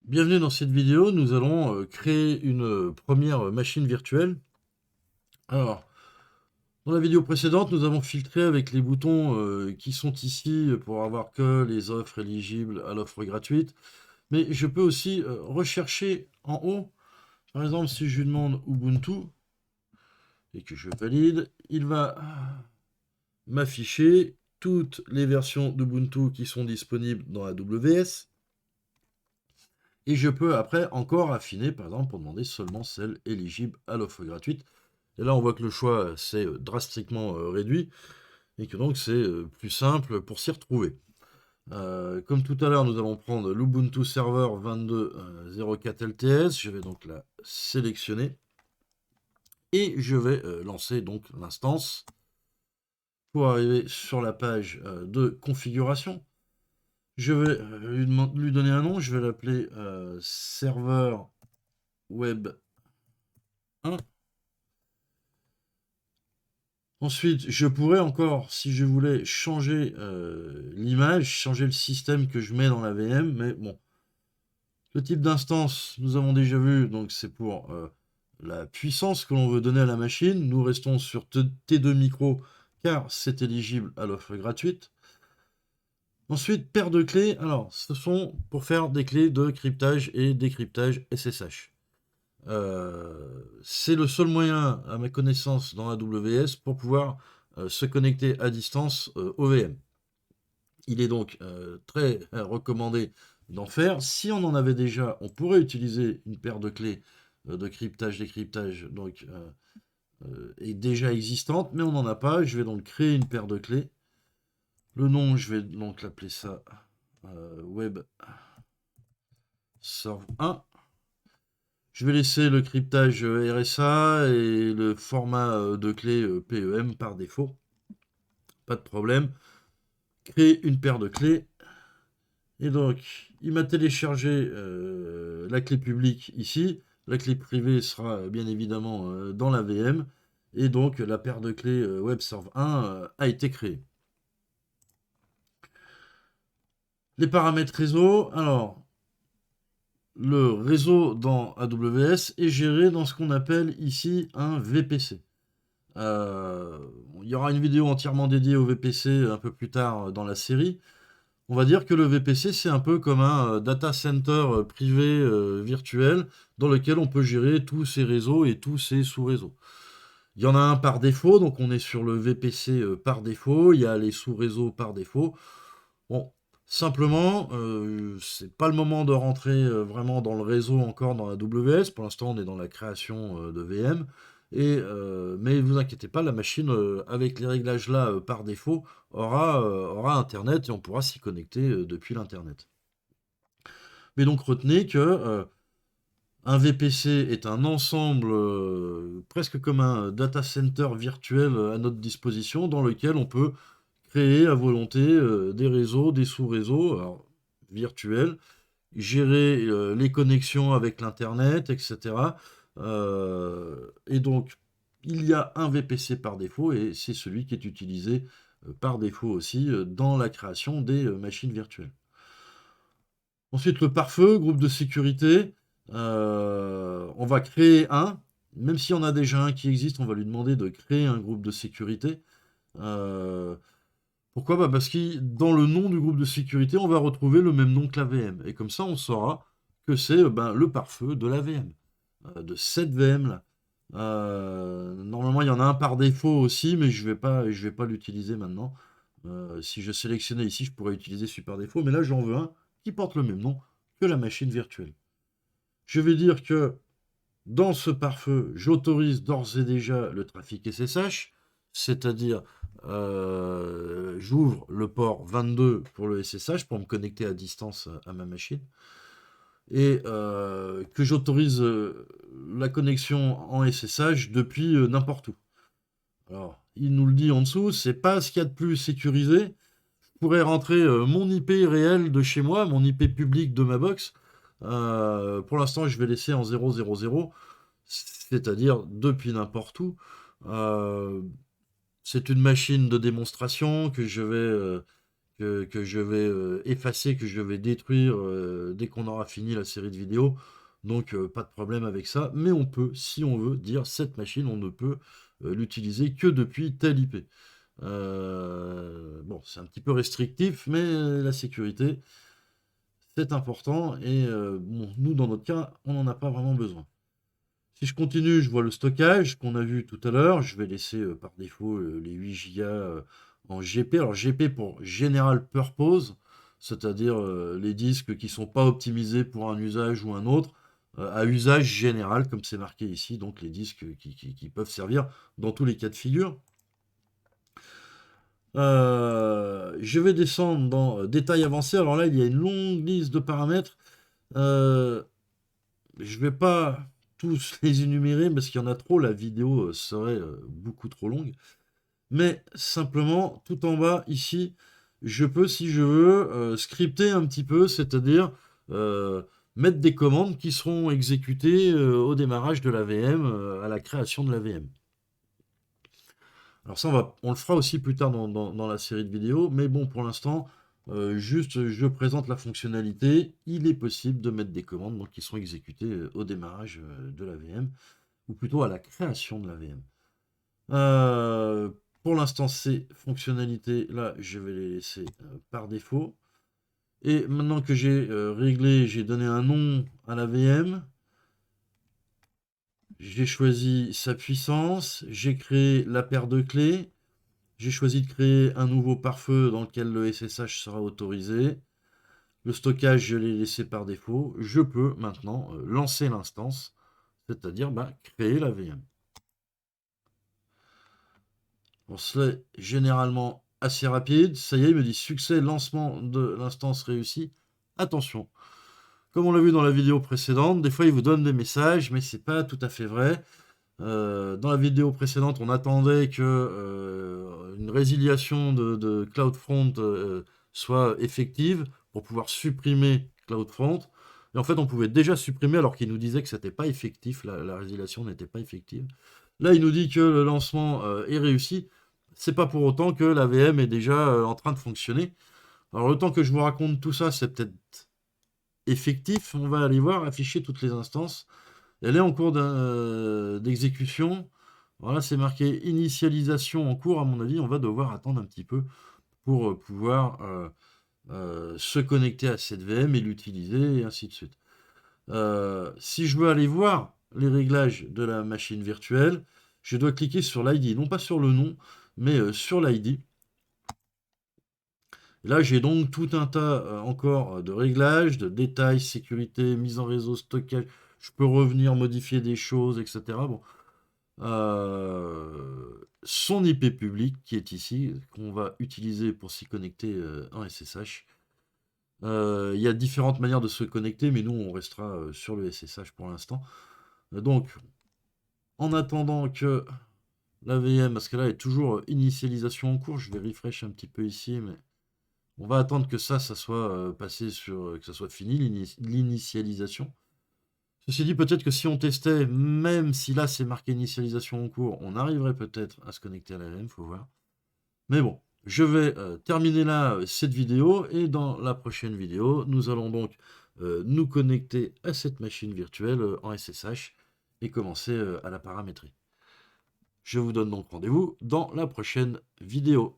Bienvenue dans cette vidéo, nous allons créer une première machine virtuelle. Alors, dans la vidéo précédente, nous avons filtré avec les boutons qui sont ici pour avoir que les offres éligibles à l'offre gratuite. Mais je peux aussi rechercher en haut. Par exemple, si je lui demande Ubuntu et que je valide, il va m'afficher toutes les versions d'Ubuntu qui sont disponibles dans AWS. Et je peux après encore affiner, par exemple, pour demander seulement celles éligibles à l'offre gratuite. Et là, on voit que le choix s'est drastiquement réduit et que donc c'est plus simple pour s'y retrouver. Comme tout à l'heure, nous allons prendre l'Ubuntu Server 22.04 LTS. Je vais donc la sélectionner et je vais lancer donc l'instance pour arriver sur la page de configuration. Je vais lui donner un nom. Je vais l'appeler serveur web 1. Ensuite, je pourrais encore, si je voulais, changer l'image, changer le système que je mets dans la VM, mais bon. Le type d'instance, nous avons déjà vu, donc c'est pour la puissance que l'on veut donner à la machine. Nous restons sur T2 micro, car c'est éligible à l'offre gratuite. Ensuite, paire de clés. Alors, ce sont pour faire des clés de cryptage et décryptage SSH. C'est le seul moyen, à ma connaissance, dans AWS pour pouvoir se connecter à distance au VM. Il est donc très recommandé d'en faire. Si on en avait déjà, on pourrait utiliser une paire de clés de cryptage, décryptage, donc est déjà existante, mais on n'en a pas. Je vais donc créer une paire de clés. Le nom, je vais donc l'appeler ça Web Serve 1. Je vais laisser le cryptage RSA et le format de clé PEM par défaut. Pas de problème. Créer une paire de clés. Et donc, il m'a téléchargé la clé publique ici. La clé privée sera bien évidemment dans la VM. Et donc, la paire de clés WebServe 1 a été créée. Les paramètres réseau. Alors, le réseau dans AWS est géré dans ce qu'on appelle ici un VPC. Il y aura une vidéo entièrement dédiée au VPC un peu plus tard dans la série. On va dire que le VPC, c'est un peu comme un data center privé virtuel dans lequel on peut gérer tous ces réseaux et tous ces sous-réseaux. Il y en a un par défaut, donc on est sur le VPC par défaut. Il y a les sous-réseaux par défaut. Bon, simplement, c'est pas le moment de rentrer vraiment dans le réseau encore dans la AWS. Pour l'instant, on est dans la création de VM. Mais ne vous inquiétez pas, la machine, avec les réglages là par défaut, aura Internet et on pourra s'y connecter depuis l'Internet. Mais donc retenez que un VPC est un ensemble presque comme un data center virtuel à notre disposition dans lequel on peut créer à volonté des réseaux, des sous-réseaux virtuels, gérer les connexions avec l'Internet, etc. Et donc, il y a un VPC par défaut et c'est celui qui est utilisé par défaut aussi dans la création des machines virtuelles. Ensuite, le pare-feu, groupe de sécurité. On va créer un. Même si on a déjà un qui existe, on va lui demander de créer un groupe de sécurité. Euh, Pourquoi? Bah parce que dans le nom du groupe de sécurité, on va retrouver le même nom que la VM. Et comme ça, on saura que c'est le pare-feu de la VM, de cette VM-là. Normalement, il y en a un par défaut aussi, mais je vais pas l'utiliser maintenant. Si je sélectionnais ici, je pourrais utiliser celui par défaut, mais là, j'en veux un qui porte le même nom que la machine virtuelle. Je vais dire que dans ce pare-feu, j'autorise d'ores et déjà le trafic SSH, c'est-à-dire j'ouvre le port 22 pour le SSH pour me connecter à distance à ma machine et que j'autorise la connexion en SSH depuis n'importe où. Alors, il nous le dit en dessous, c'est pas ce qu'il y a de plus sécurisé. Je pourrais rentrer mon IP réel de chez moi, mon IP public de ma box. Pour l'instant, je vais laisser en 000, c'est-à-dire depuis n'importe où. Euh, c'est une machine de démonstration que je vais que je vais effacer, que je vais détruire dès qu'on aura fini la série de vidéos. Donc pas de problème avec ça. Mais on peut, si on veut, dire cette machine, on ne peut l'utiliser que depuis telle IP. Bon, c'est un petit peu restrictif, mais la sécurité, c'est important. Et bon, nous, dans notre cas, on n'en a pas vraiment besoin. Si je continue, je vois le stockage qu'on a vu tout à l'heure. Je vais laisser par défaut les 8 Go en GP. Alors GP pour General Purpose, c'est-à-dire les disques qui ne sont pas optimisés pour un usage ou un autre, à usage général, comme c'est marqué ici, donc les disques qui peuvent servir dans tous les cas de figure. Je vais descendre dans détails avancés. Alors là, il y a une longue liste de paramètres. Je ne vais pas tous les énumérer parce qu'il y en a trop, la vidéo serait beaucoup trop longue. Mais simplement, tout en bas, ici, je peux, si je veux, scripter un petit peu, c'est-à-dire mettre des commandes qui seront exécutées au démarrage de la VM, à la création de la VM. Alors ça, on le fera aussi plus tard dans la série de vidéos, mais bon, pour l'instant, juste je présente la fonctionnalité. Il est possible de mettre des commandes donc, qui seront exécutées au démarrage de la VM, ou plutôt à la création de la VM. Pour l'instant, ces fonctionnalités-là, je vais les laisser par défaut. Et maintenant que j'ai réglé, j'ai donné un nom à la VM, j'ai choisi sa puissance, j'ai créé la paire de clés, j'ai choisi de créer un nouveau pare-feu dans lequel le SSH sera autorisé. Le stockage, je l'ai laissé par défaut. Je peux maintenant lancer l'instance, c'est-à-dire créer la VM. Bon, c'est généralement assez rapide. Ça y est, il me dit succès, lancement de l'instance réussi. Attention, comme on l'a vu dans la vidéo précédente, des fois il vous donne des messages, mais c'est pas tout à fait vrai. Dans la vidéo précédente, on attendait que une résiliation de CloudFront soit effective pour pouvoir supprimer CloudFront. Et en fait, on pouvait déjà supprimer alors qu'il nous disait que c'était pas effectif, la résiliation n'était pas effective. Là, il nous dit que le lancement est réussi. C'est pas pour autant que la VM est déjà en train de fonctionner. Alors, le temps que je vous raconte tout ça, c'est peut-être effectif. On va aller voir, afficher toutes les instances. Elle est en cours d'exécution. Voilà, c'est marqué initialisation en cours. À mon avis, on va devoir attendre un petit peu pour pouvoir se connecter à cette VM et l'utiliser, et ainsi de suite. Si je veux aller voir les réglages de la machine virtuelle, je dois cliquer sur l'ID, non pas sur le nom, mais sur l'ID. Là, j'ai donc tout un tas encore de réglages, de détails, sécurité, mise en réseau, stockage. Je peux revenir modifier des choses, etc. Bon. Son IP public qui est ici, qu'on va utiliser pour s'y connecter en SSH. Il y a différentes manières de se connecter, mais nous, on restera sur le SSH pour l'instant. Donc, en attendant que la VM, parce que là, est toujours initialisation en cours, je vais refresh un petit peu ici, mais on va attendre que ça soit passé sur, que ça soit fini, l'initialisation. Ceci dit, peut-être que si on testait, même si là c'est marqué initialisation en cours, on arriverait peut-être à se connecter à la VM, faut voir. Mais bon, je vais terminer là cette vidéo, et dans la prochaine vidéo, nous allons donc nous connecter à cette machine virtuelle en SSH et commencer à la paramétrer. Je vous donne donc rendez-vous dans la prochaine vidéo.